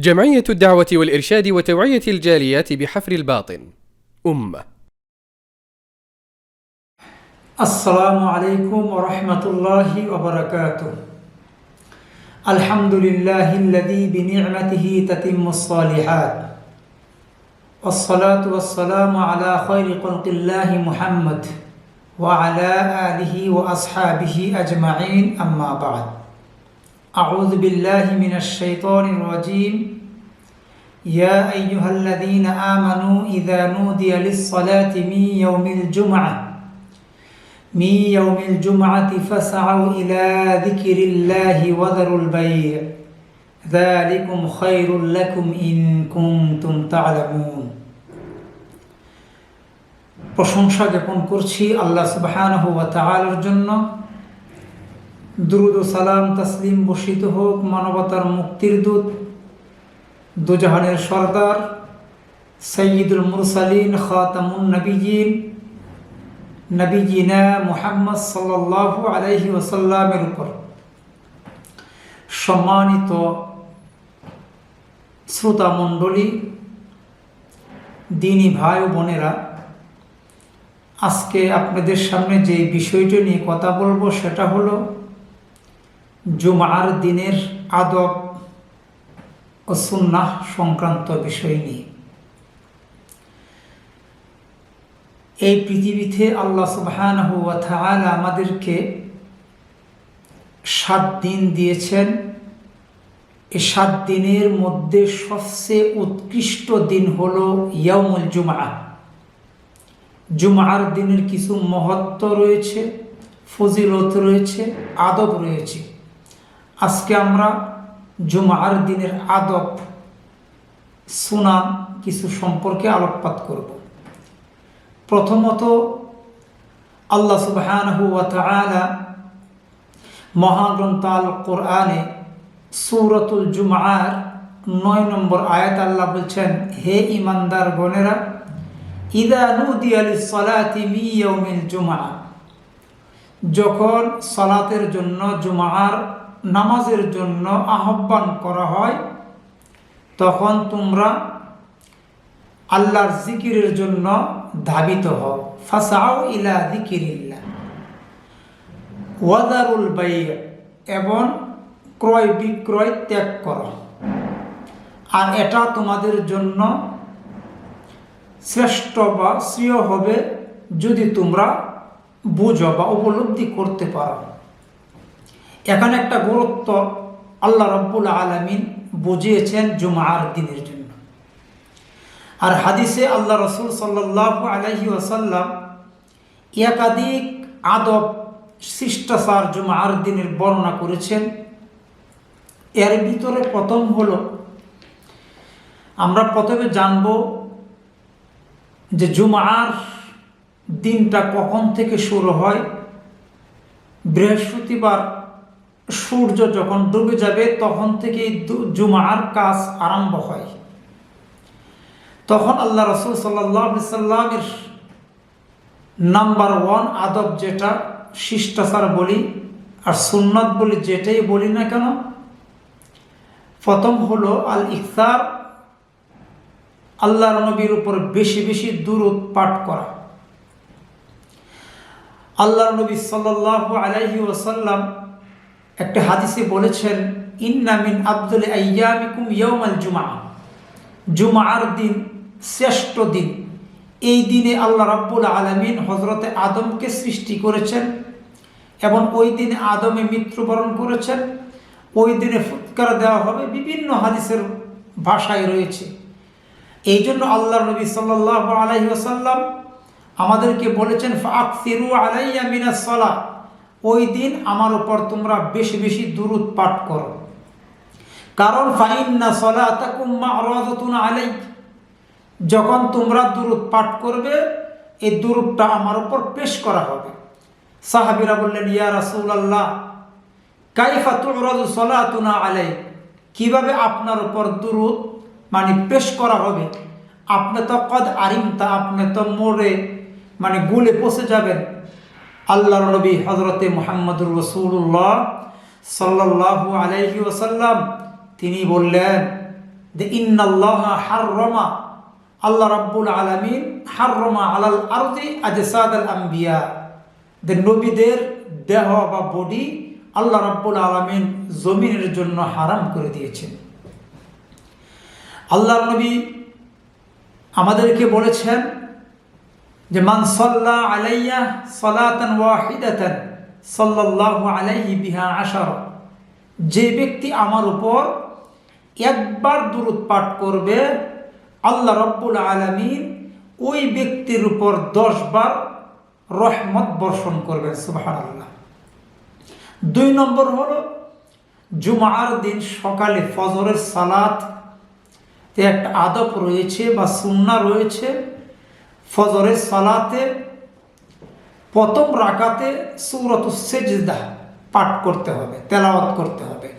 جمعية الدعوة والإرشاد وتوعية الجاليات بحفر الباطن أمة. السلام عليكم ورحمة الله وبركاته. الحمد لله الذي بنعمته تتم الصالحات، والصلاة والسلام على خير خلق الله محمد وعلى آله وأصحابه أجمعين، أما بعد. أعوذ بالله من الشيطان الرجيم. يا أيها الذين آمنوا إذا نودي للصلاة من يوم الجمعة فاسعوا إلى ذكر الله وذروا البيع ذلكم خير لكم إن كنتم تعلمون। প্রশংসা জ্ঞাপন করছি আল্লাহ সুবহানাহু ওয়া তাআলার জন্য। দুরুদ ও সালাম তাসলিম বর্ষিত হোক মানবতার মুক্তির দূত, দুজাহানের সরদার সাইয়্যিদুল মুরসালিন খাতামুন নবিয়্যিন নবিয়িনা মুহাম্মদ সাল্লাল্লাহু আলাইহি ওয়াসাল্লামের উপর। সম্মানিত শ্রোতা মণ্ডলী, দিনী ভাই ও বোনেরা, আজকে আপনাদের সামনে যে বিষয়টি নিয়ে কথা বলবো সেটা হলো জুমার দিনের আদব ও সুন্নাহ সংক্রান্ত বিষয় নিয়ে। এই পৃথিবীতে আল্লাহ সুবহানাহু ওয়া তাআলা আমাদেরকে 7 দিন দিয়েছেন। এই 7 দিনের মধ্যে সবচেয়ে উৎকৃষ্ট দিন হলো ইয়াউমুল জুমআহ। জুমার দিনের কিছু মহত্ব রয়েছে, ফজিলত রয়েছে, আদব রয়েছে। আজকে আমরা জুমার দিনের আদব সুনান কিছু সম্পর্কে আলোকপাত করব। প্রথমত, আল্লাহ সুবহানাহু ওয়া তাআলা মহাগ্রন্থ আল কোরআনে সূরাতুল জুমআর 9 নম্বর আয়াত আল্লাহ বলছেন, হে ঈমানদার গণেরা, ইযা নুদিয়া লিস-সালাতি মিন ইয়াউমিল জুমআহ, যখন সালাতের জন্য, জুমার নামাজের জন্য আহ্বান করা হয়, তখন তোমরা আল্লাহর জিকিরের জন্য ধাবিত হও। ফাসাউ ইলা যিকিরিল্লাহ ওয়া যারুল বাই', এবং ক্রয় বিক্রয় ত্যাগ করো। আর এটা তোমাদের জন্য শ্রেষ্ঠ বা শ্রেয় হবে যদি তোমরা বুঝো বা উপলব্ধি করতে পারো। এখানে একটা গুরুত্ব আল্লাহ রাব্বুল আলামিন বুঝিয়েছেন জুমার দিনের জন্য। আর হাদিসে আল্লাহ রাসূল সাল্লাল্লাহু আলাইহি ওয়াসাল্লাম একাধিক আদব শিষ্টাচার জুমার দিনের বর্ণনা করেছেন। এর ভিতরে প্রথম হলো, আমরা প্রথমে জানব যে জুমার দিনটা কখন থেকে শুরু হয়। বৃহস্পতিবার সূর্য যখন ডুবে যাবে তখন থেকেই জুমার কাজ আরম্ভ হয়। তখন আল্লাহ রাসূল সাল্লাল্লাহু আলাইহি সাল্লামের নাম্বার 1 আদব, যেটা শিষ্টাচার বলি আর সুন্নাত বলি, যেটাই বলি না কেন, প্রথম হলো আল ইকসার, আল্লাহর নবীর উপর বেশি বেশি দুরূদ পাঠ করা। আল্লাহর নবী সাল্লাল্লাহু আলাইহি ওয়াসাল্লাম একটা হাদিসে বলেছেন, ইন্না মিন আফদালি আইয়ামিকুম ইয়াউমাল জুমআহ, জুমার দিন শ্রেষ্ঠ দিন। এই দিনে আল্লাহ রাব্বুল আলামিন হযরতে আদমকে সৃষ্টি করেছেন এবং ওই দিনে আদমে মৃত্যুবরণ করেছেন। ওই দিনে ফুৎকার দেওয়া হবে, বিভিন্ন হাদিসের ভাষায় রয়েছে। এই জন্য আল্লাহর নবী সাল্লাল্লাহু আলাইহি ওয়াসাল্লাম আমাদেরকে বলেছেন, ফাকসিরু আলাইয়া মিনাস সালাহ, ওই দিন আমার উপর তোমরা বেশি বেশি দুরূদ পাঠ করো। কারণ ফাইন্না সালাতাকুম মা'রুযাতুন আলাই, যখন তোমরা দুরূদ পাঠ করবে এই দুরূদটা আমার উপর পেশ করা হবে। সাহাবীরা বললেন, ইয়া রাসূলুল্লাহ, কাইফা তু'রাদু সালাতুনা আলাই, কিভাবে আপনার উপর দুরূদ পেশ করা হবে? আপনি তো কদ আরিমতা, আপনি তো মোরে গুলে পৌঁছে যাবেন। আল্লাহর নবী হযরতে মুহাম্মদুর রাসূলুল্লাহ সাল্লাল্লাহু আলাইহি ওয়াসাল্লাম তিনি বললেন, যে ইন্নাল্লাহা হাররামা, আল্লাহ রাব্বুল আলামিন হাররামা আলাল আরদি আজসাদাল আম্বিয়া, যে নবীদের দেহ বা বডি আল্লাহ রাব্বুল আলামিন জমিনের জন্য হারাম করে দিয়েছেন। আল্লাহর নবী আমাদেরকে বলেছেন যে মান সাল্লা আলাইয়া সালাতান ওয়াহিদাতান সাল্লাল্লাহু আলাইহি বিহা আশারা, যে ব্যক্তি আমার উপর একবার দুরূদ পাঠ করবে আল্লাহ রাব্বুল আলামিন ওই ব্যক্তির উপর 10 বার রহমত বর্ষণ করবেন। সুবহানাল্লাহ। 2 নম্বর হলো জুমার দিন সকালে ফজরের সালাত একটা আদব রয়েছে বা সুন্নাহ রয়েছে। ফজরের সালাতে প্রথম রাকাতে সূরাতুস সিজদা পাঠ করতে হবে, তেলাওয়াত করতে হবে।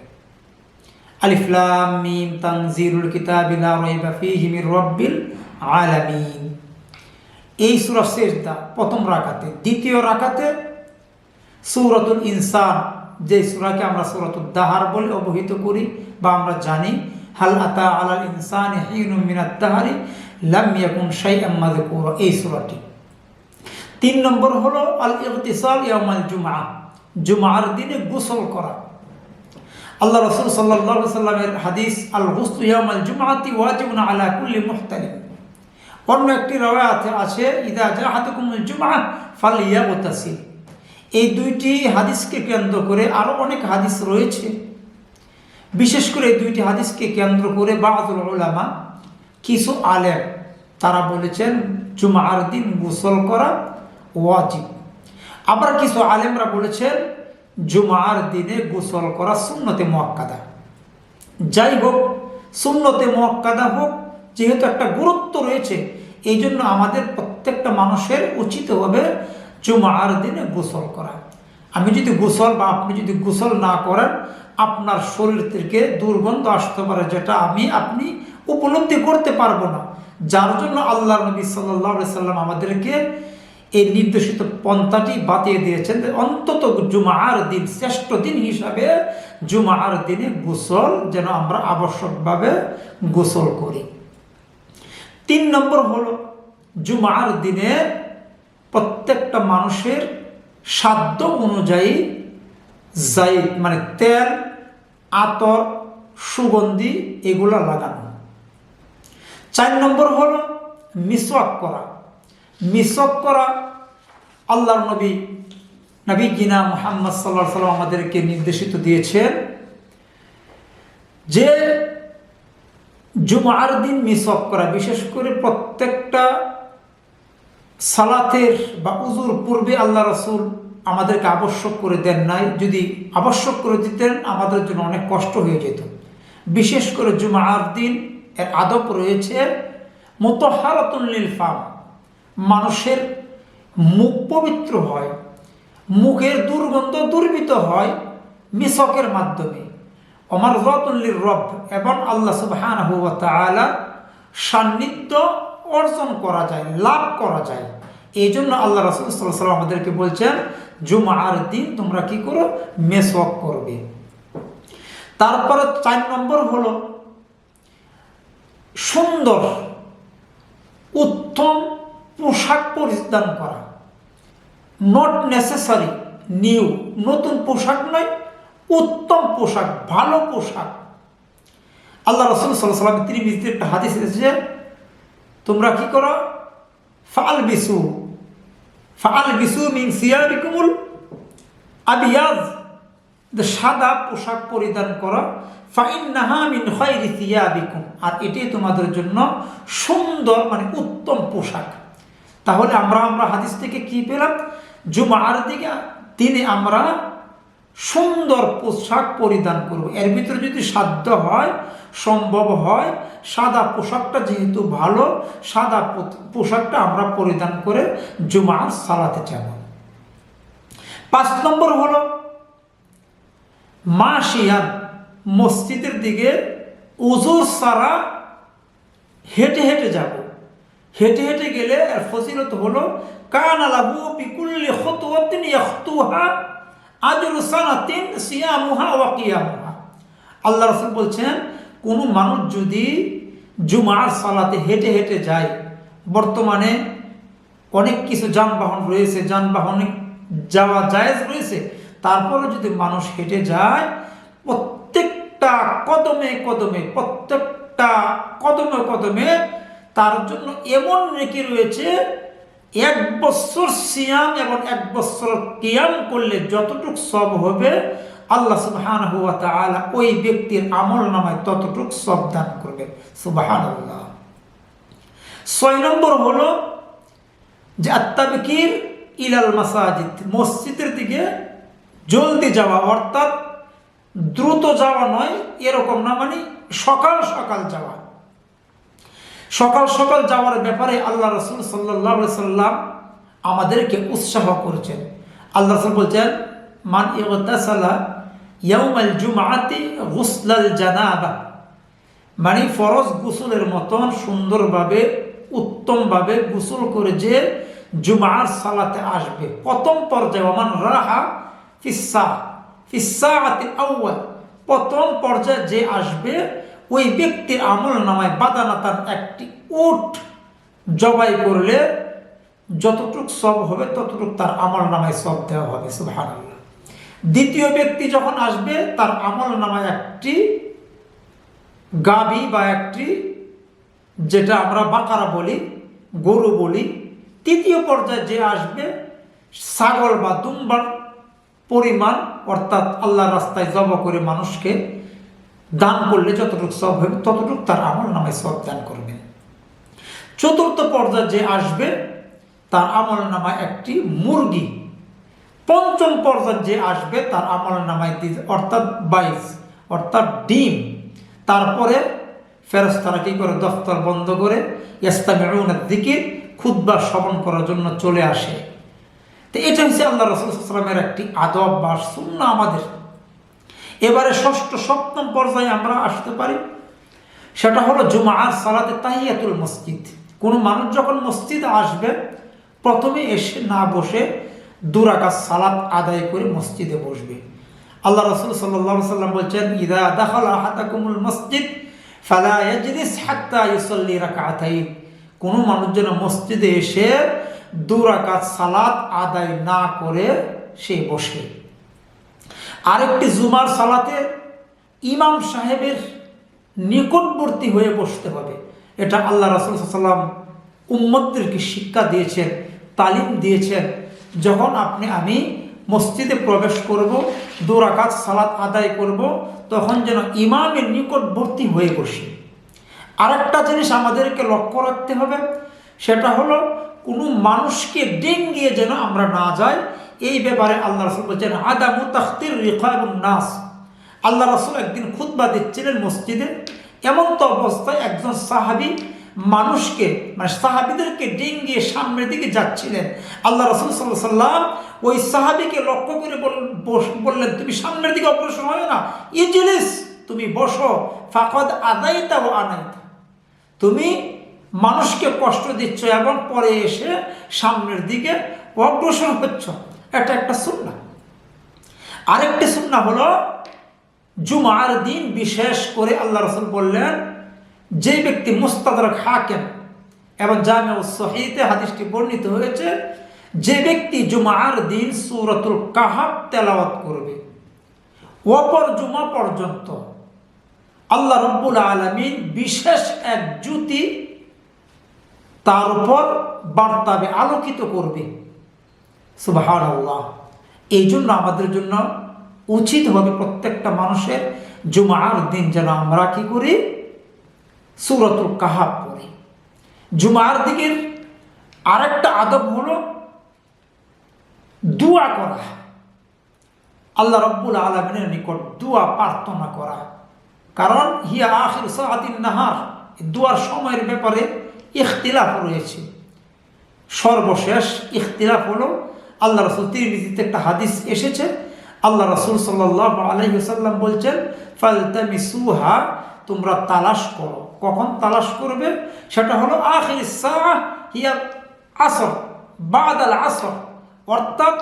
আলিফ লাম মিম তানজিলুল কিতাবি লা রাইবা ফীহি মির রাব্বিল আলামিন, এই সূরা সিজদা প্রথম রাকাতে। দ্বিতীয় রাকাতে সূরাতুল ইনসান, যে সূরাকে আমরা সূরাতুদ দাহার বলে অবহিত করি বা আমরা জানি, হাল আতা আলাল ইনসানি হিনুম মিনাদ দাহরি লাম ইয়াকুন শাইআম মাযকুরা, এই সূরাটি। 3 নম্বর হলো আল ইগতিসাল ইয়াউমাল জুমআ, জুমার দিনে গোসল করা। আল্লাহ রাসূল সাল্লাল্লাহু আলাইহি সাল্লামের হাদিস, আল গুসলু ইয়াউমাল জুমআতি ওয়াজিবুন আলা কুল্লি মুহতালিম। অন্য একটি রওয়ায়াতে আছে ইদা জাআতুকুমুল জুমআ ফালইয়াগতাসিল। এই 2টি হাদিসকে কেন্দ্র করে আরো অনেক হাদিস রয়েছে। বিশেষ করে এই 2টি হাদিসকে কেন্দ্র করে বাযুল উলামা, কিছু আলেম, তারা বলেছেন জুমার দিন গোসল করা ওয়াজিব। আবার কিছু আলেমরা বলেছেন জুমার দিনে গোসল করা সুন্নতে মুআক্কাদা। যাই হোক, সুন্নতে মুআক্কাদা হোক, যেহেতু একটা গুরুত্ব রয়েছে, এই জন্য আমাদের প্রত্যেকটা মানুষের উচিত হবে জুমার দিনে গোসল করা। আমি যদি গোসল বা আপনি যদি গোসল না করেন, আপনার শরীর থেকে দুর্গন্ধ আসতে পারে, যেটা আপনি উপলব্ধি করতে পারবো না। যার জন্য আল্লাহ নবী সাল্লাল্লাহু আলাইহি সাল্লাম আমাদেরকে এই নির্দেশিত পন্থাটি বাতিয়ে দিয়েছেন, অন্তত জুমার দিন শ্রেষ্ঠ দিন হিসাবে জুমার দিনে গোসল যেন আমরা আবশ্যকভাবে গোসল করি। 3 নম্বর হলো জুমার দিনে প্রত্যেকটা মানুষের সাধ্য অনুযায়ী জাইদ মানে তেল, আতর, সুগন্ধি এগুলা লাগানো। 4 নম্বর হলো মিসওয়াক করা। মিসওয়াক করা আল্লাহর নবী জিনা মুহাম্মদ সাল্লাল্লাহু আলাইহি ওয়াসাল্লাম আমাদেরকে নির্দেশিত দিয়েছেন যে জুমার দিন মিসওয়াক করা। বিশেষ করে প্রত্যেকটা সালাতের বা উজুর পূর্বে আল্লাহ রাসূল আমাদেরকে আবশ্যক করে দেন নাই। যদি আবশ্যক করে দিতেন আমাদের জন্য অনেক কষ্ট হয়ে যেত। বিশেষ করে জুমার দিন এর আদব রয়েছে মুতাহহারাতুন লিল ফাম, মানুষের মুখ পবিত্র হয়, মুখের দুর্গন্ধ দূরীভূত হয় মিসওয়াকের মাধ্যমে। ওমারযাতুন লির রব, এবং আল্লাহ সুবহানাহু ওয়া তাআলা সান্নিধ্য অর্জন করা যায়, লাভ করা যায়। এই জন্য আল্লাহ রাসূল সাল্লাল্লাহু আলাইহি ওয়াসাল্লাম আমাদেরকে বলছেন জুমার দিন তোমরা কি করো, মিসওয়াক করবে। তারপরে 4 নম্বর হলো সুন্দর উত্তম পোশাক পরিধান করা। নট নেসেসারি নিউ, নতুন পোশাক নয়, উত্তম পোশাক, ভালো পোশাক। আল্লাহ রাসূল সাল্লাল্লাহু আলাইহি ওয়াসাল্লাম তিরমিজিতে একটা হাদিস এসেছে, তোমরা কি করো, ফাআলবিসু মিন সিয়াবিকুমুল আবিয়াজ, সাদা পোশাক পরিধান করো, ফাইন্নাহা মিন খায়রি সিয়াবিকুম, আর এটি তোমাদের জন্য সুন্দর মানে উত্তম পোশাক। তাহলে আমরা হাদিস থেকে কি পেলাম, জুমার দিনে আমরা সুন্দর পোশাক পরিধান করব। এর ভিতরে যদি সাধ্য হয়, সম্ভব হয়, সাদা পোশাকটা যেহেতু ভালো, সাদা পোশাকটা আমরা পরিধান করে জুমার সালাতে যাব। 5 নম্বর হলো মাশিয়ান, মসজিদের দিকে উযুর ছাড়া হেঁটে হেঁটে যাব। হেঁটে হেঁটে গেলে এর ফজিলত হলো কানা লাহু বিকুল্লি খুতওয়াতিন ইয়াখতুহা আজরু সানাতিন সিয়ামুহা ওয়া কিয়ামুহা। আল্লাহ রাসূল বলছেন কোনো মানুষ যদি জুমার সালাতে হেঁটে হেঁটে যায়, বর্তমানে অনেক কিছু যানবাহন রয়েছে, যানবাহনে যাওয়া জায়েজ রয়েছে, তারপরে যদি মানুষ হেঁটে যায়, প্রত্যেকটা কদমে কদমে তার জন্য এমন নেকি রয়েছে, 1 বছর সিয়াম এবং 1 বছর কিয়াম করলে যতটুকু সব হবে, আল্লাহ সুবহানাহু ওয়া তাআলা ওই ব্যক্তির আমল নামায় ততটুকু সব দান করবে। সুবহানাল্লাহ। 6 নম্বর হলো যে আত-তাবকির ইলাল মাসাজিদ, মসজিদের দিকে জলদি যাওয়া, অর্থাৎ দ্রুত যাওয়া নয়, এরকম না, মানে সকাল সকাল যাওয়া। সকাল সকাল যাওয়ার ব্যাপারে আল্লাহ রাসূল সাল্লাল্লাহু আলাইহি সাল্লাম আমাদেরকে উৎসাহ করেছেন। আল্লাহ রাসূল বলছেন, মান ইগতাসালা ইয়াউমাল জুমআতি গুসলাল জানাবা, মানে ফরজ গোসলের মতন সুন্দরভাবে উত্তমভাবে গোসল করে যে জুমার সালাতে আসবে, প্রথম পর্যায়ে মান রাহা ফিসাআতি আউয়াল, প্রথম পর্যায়ে যে আসবে ওই ব্যক্তির আমল নামায় বাদানাতান, একটি উট জবাই করলে যতটুক সব হবে ততটুক তার আমল নামায় সব দেওয়া হবে। সুবহানাল্লাহ। দ্বিতীয় ব্যক্তি যখন আসবে, তার আমল নামায় একটি গাভী বা একটি, যেটা আমরা বাকারা বলি, গরু বলি। তৃতীয় পর্যায়ে যে আসবে, ছাগল বা দুম্বার পরিমাণ, অর্থাৎ আল্লাহর রাস্তায় জবাই করে মানুষকে দান করলে যতটুকু সব হবে ততটুকু তার আমল নামায় সব দান করবে। চতুর্থ পর্যায়ে যে আসবে, তার আমল নামায় একটি মুরগি। পঞ্চম পর্যায়ে যে আসবে, তার আমল নামায় অর্থাৎ 22, অর্থাৎ ডিম। তারপরে ফেরেশতারা কি করে, দফতর বন্ধ করে ইস্তামিউনা যিকির, খুতবা শ্রবণ করার জন্য চলে আসে। তো এটা হচ্ছে আল্লাহ রাসূল সাল্লাল্লাহু আলাইহি ওয়াসাল্লামের একটি আদব বা সুন্নাহ আমাদের। এবারে ষষ্ঠ সপ্তম পর্যায়ে আমরা আসতে পারি, সেটা হলো জুমার সালাতে তাহিয়াতুল মসজিদ। কোনো মানুষ যখন মসজিদে আসবে, প্রথমে এসে না বসে 2 রাকাত সালাত আদায় করে মসজিদে বসবে। আল্লাহ রাসূল সাল্লাল্লাহু আলাইহি ওয়াসাল্লাম বলছেন, ইযা দাখালা আহাদাকুমুল মসজিদ ফালা ইয়াজলিস হাত্তা ইউসাল্লি রাকাতাইন, কোনো মানুষ যেন মসজিদে এসে 2 রাকাত সালাত আদায় না করে সে বসে। আরেকটি জুমার সালাতে ইমাম সাহেবের নিকটবর্তী হয়ে বসতে হবে। এটা আল্লাহ রাসূল সাল্লাল্লাহু আলাইহি ওয়াসাল্লাম উম্মতদেরকে শিক্ষা দিয়েছেন, তালিম দিয়েছেন। যখন আমি মসজিদে প্রবেশ করব, 2 রাকাত সালাত আদায় করব, তখন যেন ইমামের নিকটবর্তী হয়ে বসি। আরেকটা জিনিস আমাদেরকে লক্ষ্য রাখতে হবে, সেটা হলো কোনো মানুষকে ডেঙ্গিয়ে যেন আমরা না যাই। এই ব্যাপারে আল্লাহ রাসূল বলছেন, আদামু তাখতির রিকাবুন নাস। আল্লাহ রাসূল একদিন খুতবা দিচ্ছিলেন মসজিদে, এমন তো অবস্থায় একজন সাহাবী মানুষকে, মানে সাহাবীদেরকে ডেঙ্গিয়ে সামনের দিকে যাচ্ছিলেন। আল্লাহ রাসূল সাল্লাল্লাহু আলাইহি ওয়াসাল্লাম ওই সাহাবীকে লক্ষ্য করে বললেন, তুমি সামনের দিকে অগ্রসর হয় না, ইজলিস, তুমি বসো, ফাকাদ আদাইতা ওয়া আনাইতা, তুমি মানুষকে কষ্ট দিচ্ছ এবং পরে এসে সামনের দিকে অগ্রসর হচ্ছ। এটা একটা সুন্নাহ। আরেকটি সুন্নাহ হলো জুমার দিন বিশেষ করে আল্লাহ রাসূল বললেন, যে ব্যক্তি মুস্তাদরাক হাকিম এবং জামিউস সহিহতে হাদিসটি বর্ণিত হয়েছে, যে ব্যক্তি জুমার দিন সূরাতুল কাহফ তেলাওয়াত করবে, অপর জুমা পর্যন্ত আল্লাহ রাব্বুল আলামিন বিশেষ এক জ্যোতি তার উপর বার্তাবে আলোকিত করবে। সুবহানাল্লাহ। এই জন্য আমাদের জন্য উচিত হবে প্রত্যেকটা মানুষের জুমার দিন যেন আমরা কি করি, সূরাতুল কাহফ পড়ি। জুমার দিকের আরেকটা আদব হলো দোয়া করা, আল্লাহ রাব্বুল আলামিনের নিকট দোয়া প্রার্থনা করা। কারণ হিয়া আখির সাআতিন নাহার, দোয়ার সময়ের ব্যাপারে ইখতিলাফ রয়েছে। সর্বশেষ ইখতিলাফ হলো, আল্লাহ রাসূল তিরমিজিতে একটা হাদিস এসেছে, আল্লাহ রাসূল সাল্লাল্লাহু আলাইহি ওয়াসাল্লাম বলছেন, ফালতামিসুহা, তোমরা তালাশ করো। কখন তালাশ করবে? সেটা হলো আখির সাআহ হিয়া আসর, বাদাল আসর, অর্থাৎ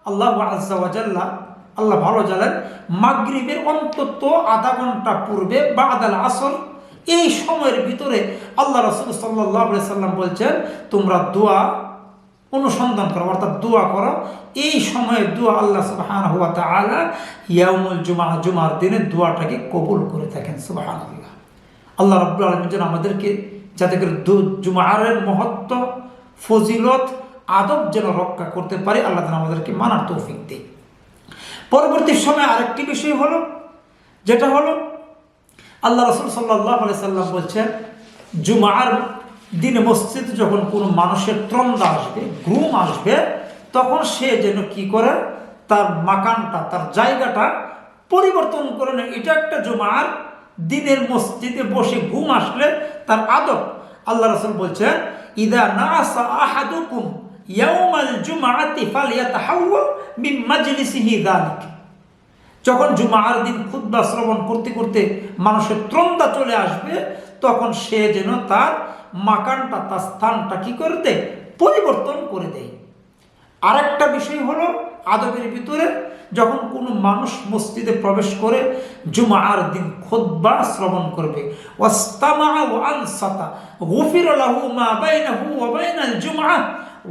আল্লাহু আযজা ওয়া জাল্লা আল্লাহ ভালো জানেন, মাগরিবের অন্তত আধা ঘন্টা পূর্বে বাদাল আসর, এই সময়ের ভিতরে আল্লাহ রাসূল সাল্লাল্লাহু আলাইহি সাল্লাম বলছেন তোমরা দোয়া অনুসন্ধান করো, অর্থাৎ দোয়া করো। এই সময়ে দোয়া আল্লাহ সুবহানাহু ওয়া তাআলা ইয়াউমুল জুমআ, জুমার দিনে দোয়াটাকে কবুল করে থাকেন। সুবহানাল্লাহ। আল্লাহ রাব্বুল আলামিন যেন আমাদেরকে যাতে করে জুমার মহত্ব, ফজিলত, আদব যেন রক্ষা করতে পারে, আল্লাহ যেন আমাদেরকে মানার তৌফিক দেয়। পরবর্তী সময় আরেকটি বিষয় হলো, যেটা হলো আল্লাহ রাসূল সাল্লাল্লাহু আলাইহি সাল্লাম বলছেন জুমার দিনে মসজিদে যখন কোনো মানুষের ত্রন্দা আসবে, ঘুম আসবে, তখন সে যেন কি করে, তার মাকানটা, তার জায়গাটা পরিবর্তন করে না। এটা একটা জুমার দিনের মসজিদে বসে ঘুম আসলে তার আদব। আল্লাহ রাসূল বলছেন ইদা নাসা আহাদুকুম ইয়াউমাল জুমআতি ফালইয়াতাহাওয়াল মিন মাজলিসিহি যালিক। যখন জুমার দিন খুতবা শ্রবণ করতে করতে মানুষের ত্রন্দা চলে আসবে, তখন সে যেন তার মাকানটা, তার স্থানটা কি করে দেয়, পরিবর্তন করে দেয়। আরেকটা বিষয় হলো আদবের ভিতরে, যখন কোনো মানুষ মসজিদে প্রবেশ করে জুমার দিন খুতবা শ্রবণ করবে, ওয়াস্তামা ওয়া আনসাতা গুফির লাহু মা বাইনাহু ওয়া বাইনাল জুমআহ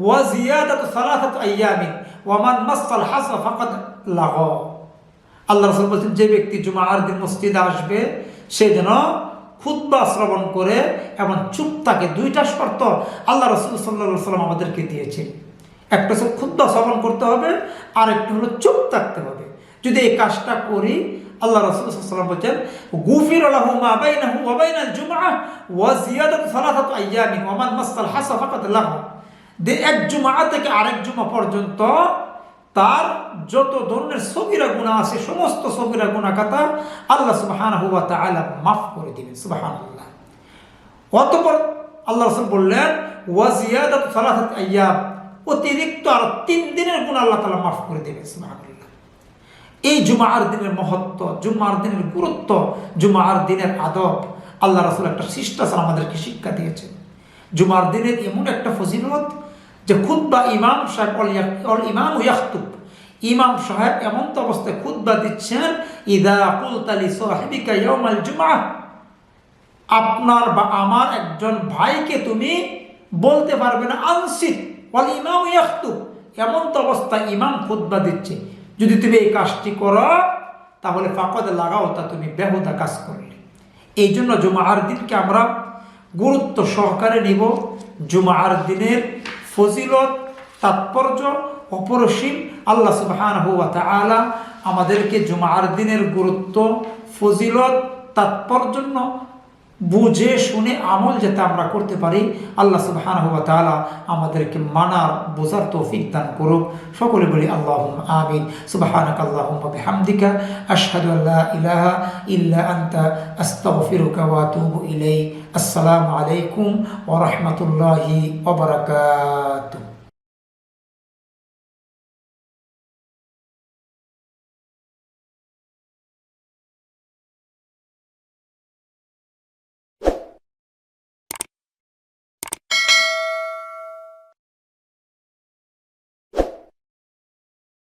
ওয়া জিয়াদাতু সালাসাতি আইয়ামিন ওয়া মান মাসাল হাসা ফাকাদ লাগা। আল্লাহ রাসূল বলেন যে ব্যক্তি জুমার দিন মসজিদে আসবে সে যেন খুতবা শ্রবণ করে এবং চুপ থাকে। দুইটা শর্ত আল্লাহ রাসূল সাল্লাল্লাহু আলাইহি ওয়াসাল্লাম আমাদেরকে দিয়েছেন। একটা হচ্ছে খুতবা শ্রবণ করতে হবে, আর একটা হলো চুপ থাকতে হবে। যদি এই কাজটা করি, আল্লাহ রাসূল সাল্লাল্লাহু আলাইহি ওয়াসাল্লাম বলেন গুফির লাহু মা বাইনাহু ওয়া বাইনাল জুমআহ ওয়া জিয়াদাতু সালাসাতি আইয়ামিন ওয়া মান মাসাল হাসা ফাকাদ লাগা। এক জুমা থেকে আরেক জুমা পর্যন্ত তার যত ধরনের সগীরা গুনাহ আছে, সমস্ত সগীরা গুনাহ খাতা আল্লাহ সুবহানাহু ওয়া তাআলা মাফ করে দিবেন। সুবহানাল্লাহ। অতঃপর আল্লাহ রাসূল বললেন ওয়া জিয়াদাতু সালাসাতি আইয়াম, অতিরিক্ত আর 3 দিনের গুনাহ আল্লাহ তাআলা মাফ করে দেবেন। সুবহানাল্লাহ। এই জুমার দিনের মহত্ব, জুমার দিনের গুরুত্ব, জুমার দিনের আদব আল্লাহ রাসূল একটা শিষ্টাচার আমাদেরকে শিক্ষা দিয়েছেন। জুমার দিনের এমন একটা ফজিলত যে খুতবা ইমাম সাহেব ইমাম ইয়াখতুব, ইমাম সাহেব এমন তো অবস্থায় খুতবা দিচ্ছেন ইদা কুলতা লি সাহিবিকা ইয়াউমাল জুমআহ, আপনার বা আমার একজন ভাইকে তুমি বলতে পারবে না আনসিত ওয়াল ইমাম ইয়াখতুব, এমন তো অবস্থায় ইমাম খুতবা দিচ্ছে, যদি তুমি এই কাজটি করো তাহলে ফাকাদ লাগাও, তা তুমি বেহুদা কাজ করলে। এই জন্য জুমার দিনকে আমরা গুরুত্ব সহকারে নিব। জুমার দিনের ফজিলত, তাৎপর্য অপরিসীম। আল্লাহ সুবহানাহু ওয়া তাআলা আমাদেরকে জুমার দিনের গুরুত্ব, ফজিলত, তাৎপর্য বুঝে শুনে আমল যাতে আমরা করতে পারি, আল্লাহ সুবহানাহু ওয়া তাআলা আমাদেরকে মানার, বোঝার তৌফিক দান করুক। সকলে বলি আল্লাহুম্মা আমিন। সুবহানাকাল্লাহুম্মা বিহামদিকা আশহাদু আল্লা ইলাহা ইল্লা আনতা আস্তাগফিরুকা ওয়া আতুবু ইলাইক। আসসালামু আলাইকুম ওয়া রাহমাতুল্লাহি ওয়া বারাকাতুহু।